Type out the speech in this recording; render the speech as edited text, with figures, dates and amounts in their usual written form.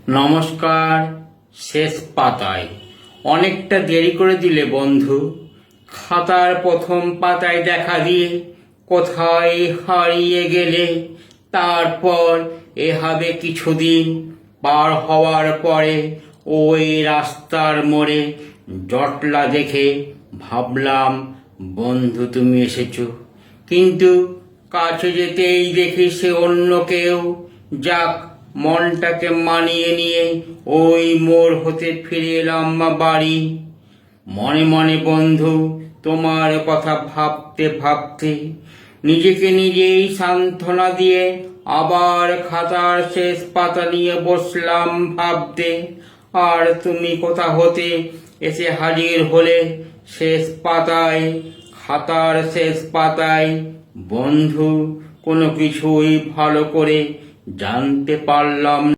নমস্কার। শেষ পাতায় অনেকটা দেরি করে দিলে বন্ধু। খাতার প্রথম পাতায় দেখা দিয়ে কোথায় হারিয়ে গেলে। তারপর এভাবে কিছুদিন পার হওয়ার পরে ওই রাস্তার মোড়ে জটলা দেখে ভাবলাম বন্ধু তুমি এসেছো। কিন্তু কাছে যেতেই দেখি সে অন্য কেউ। যাক, মনটাকে মানিয়ে নিয়ে ওই মোড় হতে ফিরে এলাম বাড়ি। মনে মনে বন্ধু তোমার কথা ভাবতে ভাবতে নিজেকে নিজেই সান্ত্বনা দিয়ে আবার খাতার শেষ পাতা নিয়ে বসলাম ভাবতে। আর তুমি কোথা হতে এসে হাজির হলে শেষ পাতায়, খাতার শেষ পাতায়। বন্ধু, কোনো কিছুই ভালো করে জানতে পারলাম